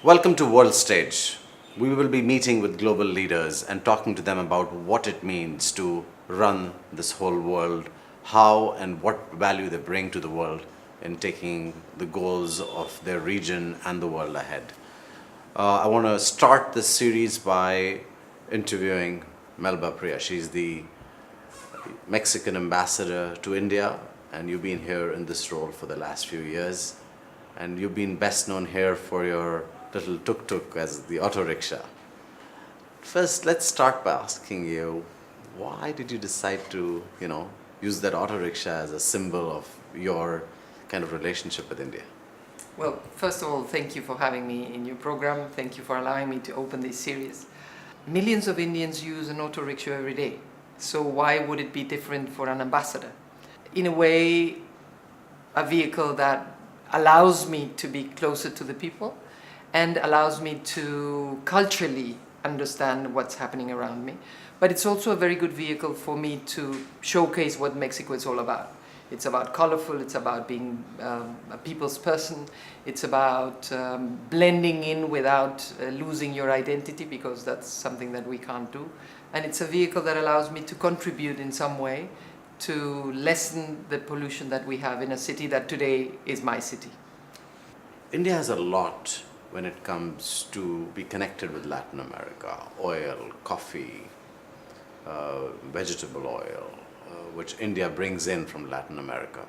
Welcome to World Stage. We will be meeting with global leaders and talking to them about what it means to run this whole world, how and what value they bring to the world in taking the goals of their region and the world ahead. I want to start this series by interviewing Melba Pria. She's the Mexican ambassador to India, and you've been here in this role for the last few years. And you've been best known here for your little tuk-tuk as the auto rickshaw. First, let's start by asking you, why did you decide to, use that auto rickshaw as a symbol of your kind of relationship with India? Well, first of all, thank you for having me in your program. Thank you for allowing me to open this series. Millions of Indians use an auto rickshaw every day. So why would it be different for an ambassador? In a way, a vehicle that allows me to be closer to the people and allows me to culturally understand what's happening around me. But it's also a very good vehicle for me to showcase what Mexico is all about. It's about colorful, it's about being a people's person, it's about blending in without losing your identity, because that's something that we can't do. And it's a vehicle that allows me to contribute in some way to lessen the pollution that we have in a city that today is my city. India has a lot when it comes to be connected with Latin America: oil, coffee, vegetable oil, which India brings in from Latin America.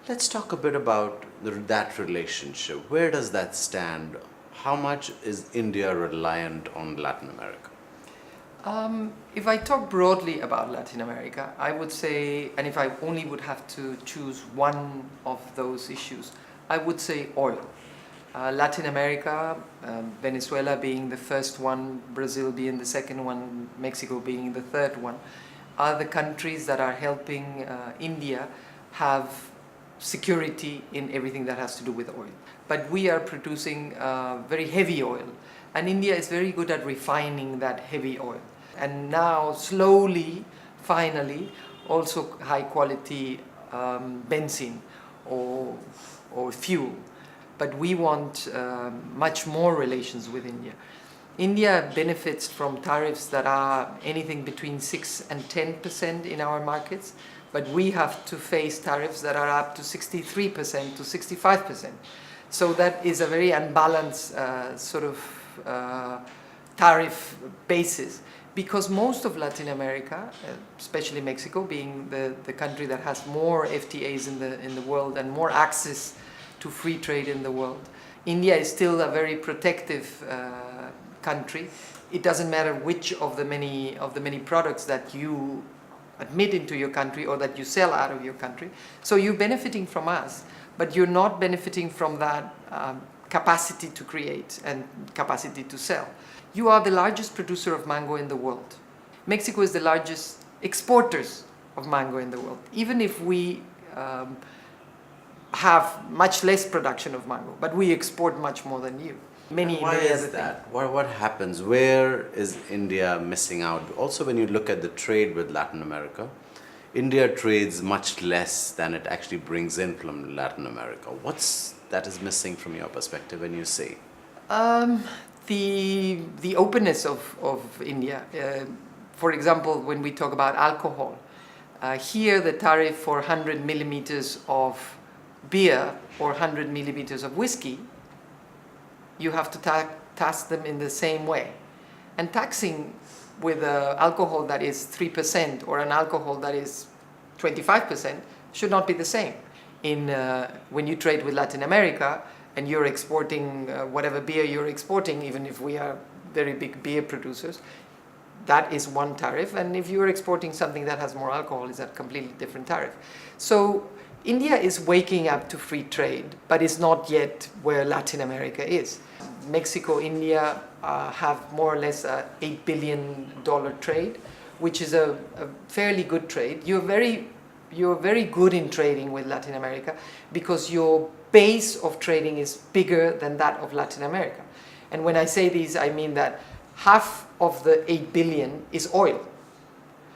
Let's talk a bit about that relationship. Where does that stand? How much is India reliant on Latin America? If I talk broadly about Latin America, I would say, and if I only would have to choose one of those issues, I would say oil. Latin America, Venezuela being the first one, Brazil being the second one, Mexico being the third one, are the countries that are helping India have security in everything that has to do with oil. But we are producing very heavy oil, and India is very good at refining that heavy oil. And now, slowly, finally, also high quality benzene or fuel. But we want much more relations with India. India benefits from tariffs that are anything between 6 and 10% in our markets, but we have to face tariffs that are up to 63% to 65%. So that is a very unbalanced tariff basis, because most of Latin America, especially Mexico, being the country that has more FTAs in the world and more access to free trade in the world, India is still a very protective country. It doesn't matter which of the many products that you admit into your country or that you sell out of your country. So you're benefiting from us, but you're not benefiting from that capacity to create and capacity to sell. You are the largest producer of mango in the world. Mexico is the largest exporters of mango in the world, even if we have much less production of mango, but we export much more than you. Why is that? What happens? Where is India missing out? Also, when you look at the trade with Latin America, India trades much less than it actually brings in from Latin America. What's that is missing from your perspective when you say? The openness of India. For example, when we talk about alcohol, here the tariff for 100 millimeters of beer or 100 millimeters of whiskey, you have to tax them in the same way. And taxing with alcohol that is 3% or an alcohol that is 25% should not be the same. When you trade with Latin America and you're exporting whatever beer you're exporting, even if we are very big beer producers, that is one tariff. And if you're exporting something that has more alcohol, it's a completely different tariff. So India is waking up to free trade, but it's not yet where Latin America is. Mexico, India have more or less a $8 billion trade, which is a fairly good trade. You're very good in trading with Latin America because your base of trading is bigger than that of Latin America. And when I say this, I mean that half of the 8 billion is oil.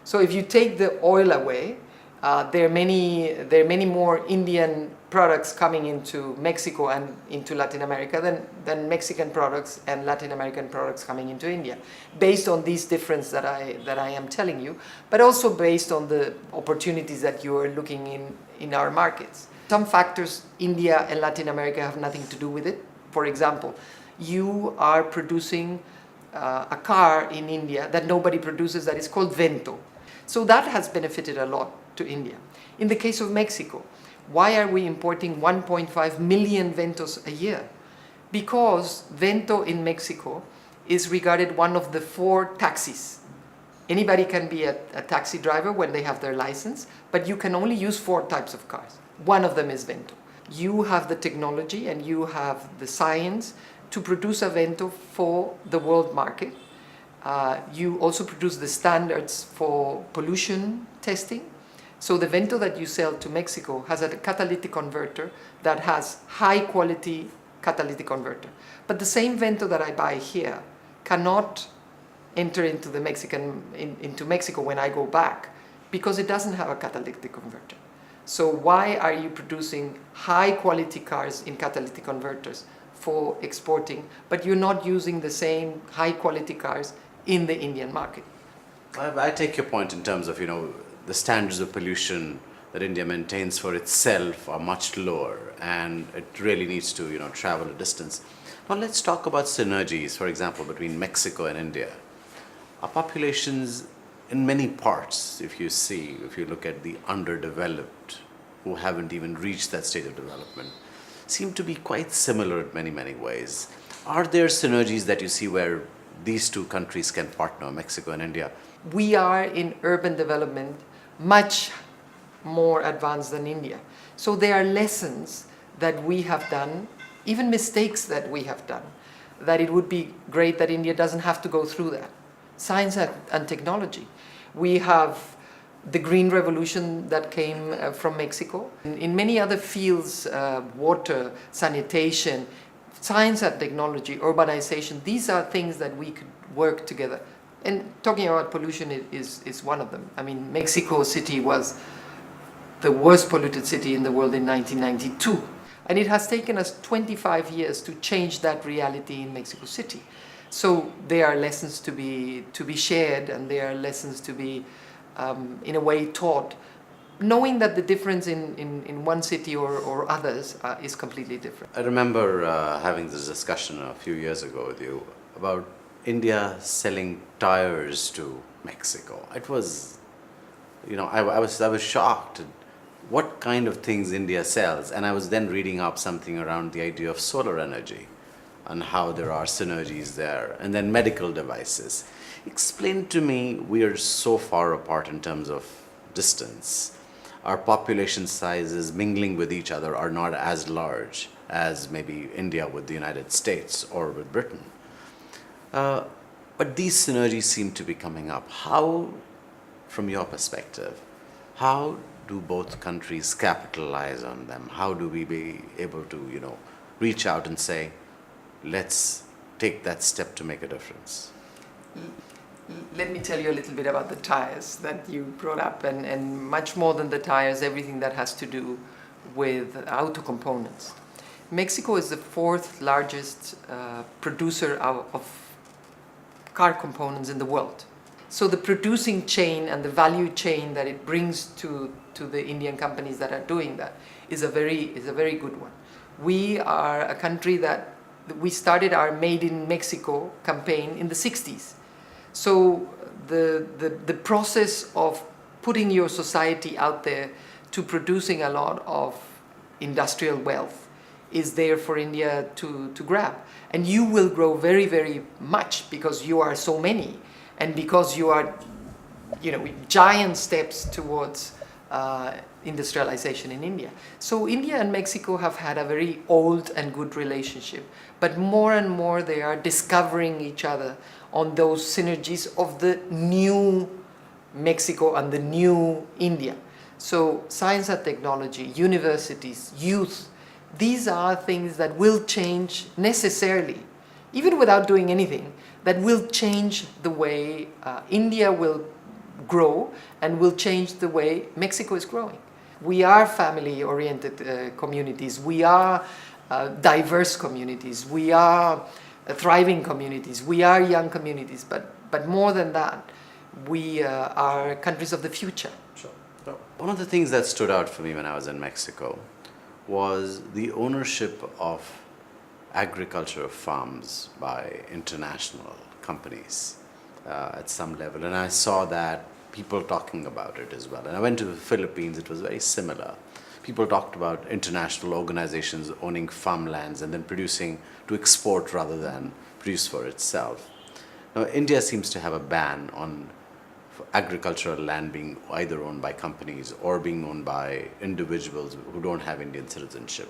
So if you take the oil away, there are many more Indian products coming into Mexico and into Latin America than Mexican products and Latin American products coming into India, based on these differences that I am telling you, but also based on the opportunities that you are looking in our markets. Some factors, India and Latin America, have nothing to do with it. For example, you are producing a car in India that nobody produces that is called Vento. So that has benefited a lot to India. In the case of Mexico, why are we importing 1.5 million Ventos a year? Because Vento in Mexico is regarded one of the 4 taxis. Anybody can be a taxi driver when they have their license, but you can only use 4 types of cars. One of them is Vento. You have the technology and you have the science to produce a Vento for the world market. You also produce the standards for pollution testing. So the Vento that you sell to Mexico has a catalytic converter that has high quality catalytic converter. But the same Vento that I buy here cannot enter into Mexico when I go back, because it doesn't have a catalytic converter. So why are you producing high quality cars in catalytic converters for exporting, but you're not using the same high quality cars in the Indian market? I take your point in terms of, the standards of pollution that India maintains for itself are much lower, and it really needs to, travel a distance. Now let's talk about synergies, for example, between Mexico and India. Our populations in many parts, if you look at the underdeveloped, who haven't even reached that state of development, seem to be quite similar in many, many ways. Are there synergies that you see where these 2 countries can partner, Mexico and India? We are in urban development much more advanced than India. So there are lessons that we have done, even mistakes that we have done, that it would be great that India doesn't have to go through that. Science and technology. We have the green revolution that came from Mexico. In many other fields, water, sanitation, science and technology, urbanization, these are things that we could work together. And talking about pollution is one of them. I mean, Mexico City was the worst polluted city in the world in 1992. And it has taken us 25 years to change that reality in Mexico City. So there are lessons to be shared, and there are lessons to be, in a way, taught, knowing that the difference in one city or others is completely different. I remember having this discussion a few years ago with you about India selling tires to Mexico. It was, I was shocked at what kind of things India sells, and I was then reading up something around the idea of solar energy and how there are synergies there, and then medical devices. Explain to me, we are so far apart in terms of distance. Our population sizes mingling with each other are not as large as maybe India with the United States or with Britain. But these synergies seem to be coming up. How, from your perspective, how do both countries capitalize on them? How do we be able to, reach out and say, let's take that step to make a difference? Let me tell you a little bit about the tires that you brought up, and much more than the tires, everything that has to do with auto components. Mexico is the 4th largest producer of car components in the world. So the producing chain and the value chain that it brings to the Indian companies that are doing that is a very good one. We are a country that we started our Made in Mexico campaign in the 60s. So the process of putting your society out there to producing a lot of industrial wealth is there for India to grab. And you will grow very, very much because you are so many, and because you are, giant steps towards industrialization in India. So India and Mexico have had a very old and good relationship, but more and more they are discovering each other on those synergies of the new Mexico and the new India. So science and technology, universities, youth, these are things that will change necessarily, even without doing anything, that will change the way India will grow and will change the way Mexico is growing. We are family-oriented communities. We are diverse communities. We are thriving communities. We are young communities. But more than that, we are countries of the future. Sure. So one of the things that stood out for me when I was in Mexico was the ownership of agriculture farms by international companies at some level. And I saw that people talking about it as well. And I went to the Philippines, it was very similar. People talked about international organizations owning farmlands and then producing to export rather than produce for itself. Now, India seems to have a ban on agricultural land being either owned by companies or being owned by individuals who don't have Indian citizenship.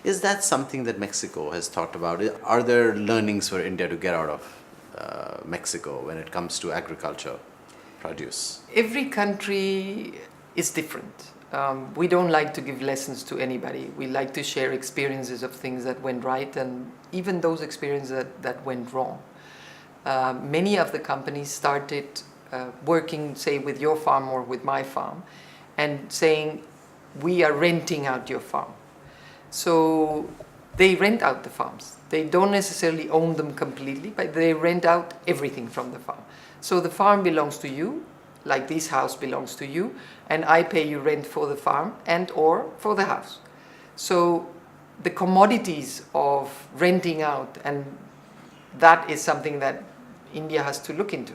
Is that something that Mexico has thought about? Are there learnings for India to get out of Mexico when it comes to agriculture produce? Every country is different. We don't like to give lessons to anybody. We like to share experiences of things that went right and even those experiences that went wrong. Many of the companies started working, say, with your farm or with my farm and saying, we are renting out your farm. So they rent out the farms. They don't necessarily own them completely, but they rent out everything from the farm. So the farm belongs to you, like this house belongs to you, and I pay you rent for the farm and or for the house. So the commodities of renting out, and that is something that India has to look into.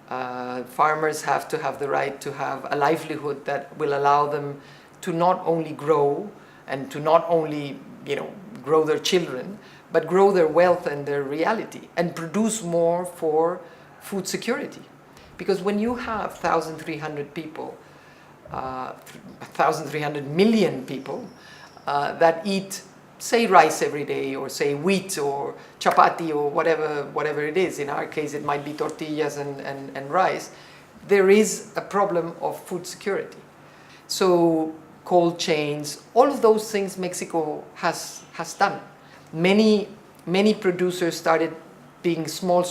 Farmers have to have the right to have a livelihood that will allow them to not only grow and to not only, grow their children, but grow their wealth and their reality and produce more for food security. Because when you have 1,300 people, 1,300 million people that eat, say, rice every day, or say wheat or chapati or whatever it is, in our case it might be tortillas and rice, there is a problem of food security. So cold chains, all of those things Mexico has done. Many producers started being small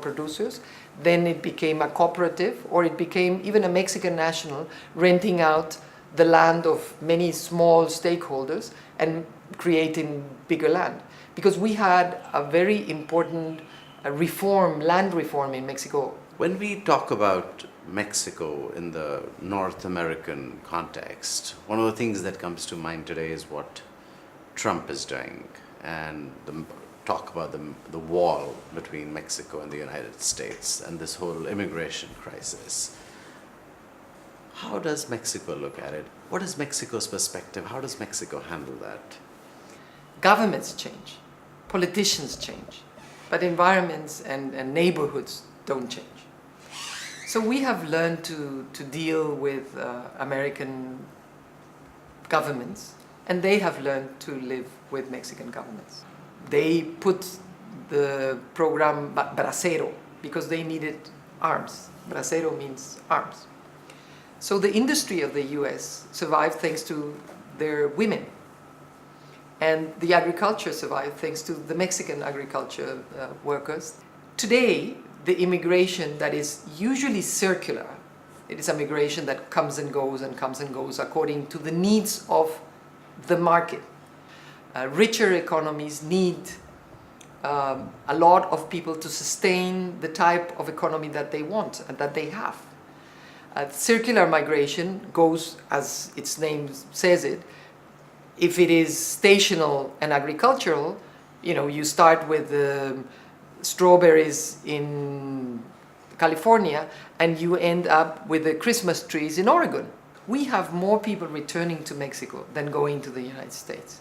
producers. Then it became a cooperative, or it became even a Mexican national renting out the land of many small stakeholders and creating bigger land. Because we had a very important land reform in Mexico. When we talk about Mexico in the North American context, one of the things that comes to mind today is what Trump is doing and talk about the wall between Mexico and the United States and this whole immigration crisis. How does Mexico look at it? What is Mexico's perspective? How does Mexico handle that? Governments change, politicians change, but environments and neighborhoods don't change. So we have learned to deal with American governments, and they have learned to live with Mexican governments. They put the program Bracero because they needed arms. Bracero means arms. So the industry of the US survived thanks to their women. And the agriculture survived thanks to the Mexican agriculture workers. Today, the immigration that is usually circular, it is a migration that comes and goes according to the needs of the market. Richer economies need a lot of people to sustain the type of economy that they want and that they have. Circular migration goes, as its name says it, if it is stational and agricultural, you start with strawberries in California and you end up with the Christmas trees in Oregon. We have more people returning to Mexico than going to the United States.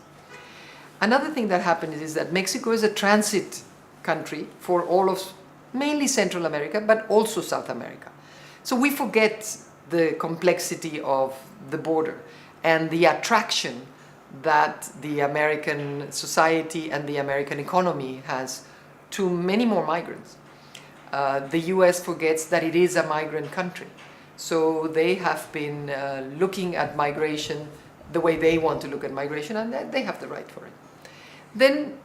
Another thing that happened is that Mexico is a transit country for all of mainly Central America, but also South America. So we forget the complexity of the border and the attraction that the American society and the American economy has to many more migrants. The US forgets that it is a migrant country. So they have been looking at migration the way they want to look at migration, and they have the right for it. Then,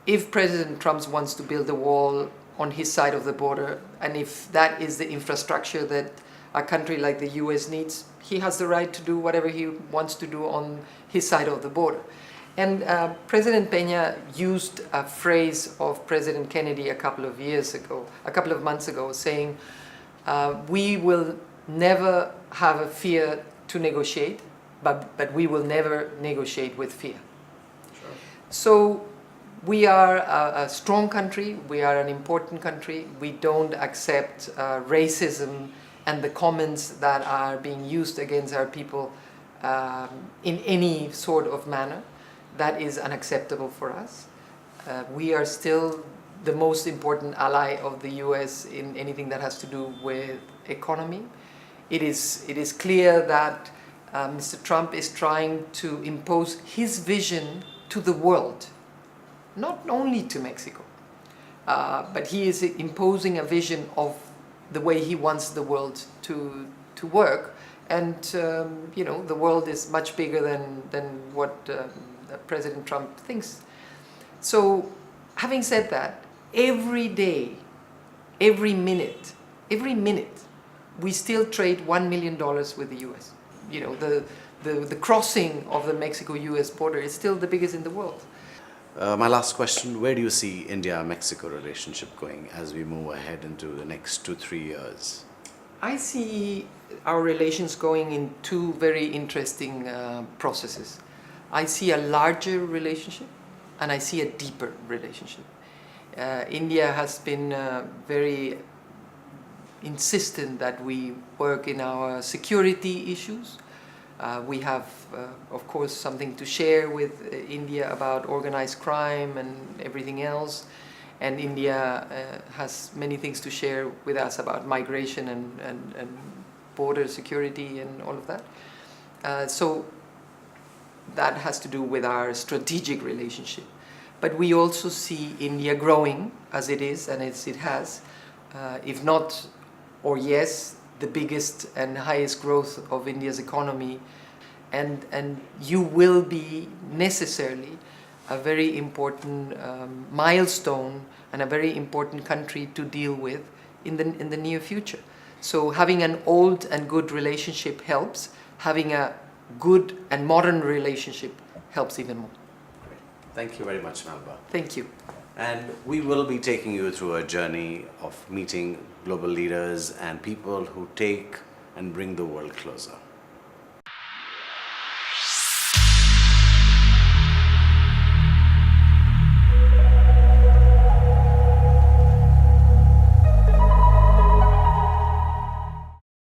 if President Trump wants to build a wall on his side of the border, and if that is the infrastructure that a country like the US needs, he has the right to do whatever he wants to do on his side of the border. And President Peña used a phrase of President Kennedy a couple of months ago, saying, we will never have a fear to negotiate, but we will never negotiate with fear. Sure. So we are a strong country, we are an important country, we don't accept racism and the comments that are being used against our people in any sort of manner. That is unacceptable for us. We are still the most important ally of the US in anything that has to do with economy. It is clear that Mr. Trump is trying to impose his vision to the world, not only to Mexico, but he is imposing a vision of the way he wants the world to work. And you know, the world is much bigger than what President Trump thinks. So, having said that, every day, every minute, we still trade $1 million with the US. You know, the crossing of the Mexico-US border is still the biggest in the world. My last question, where do you see India-Mexico relationship going as we move ahead into the next 2-3 years? I see our relations going in two very interesting processes. I see a larger relationship and I see a deeper relationship. India has been very insistent that we work in our security issues. We have, of course, something to share with India about organized crime and everything else. And India has many things to share with us about migration and border security and all of that. So that has to do with our strategic relationship. But we also see India growing as it is and as it has, if not, or yes, the biggest and highest growth of India's economy. And you will be necessarily a very important milestone and a very important country to deal with in the near future. So having an old and good relationship helps. Having a good and modern relationship helps even more. Great. Thank you very much, Melba. Thank you. And we will be taking you through a journey of meeting global leaders and people who take and bring the world closer.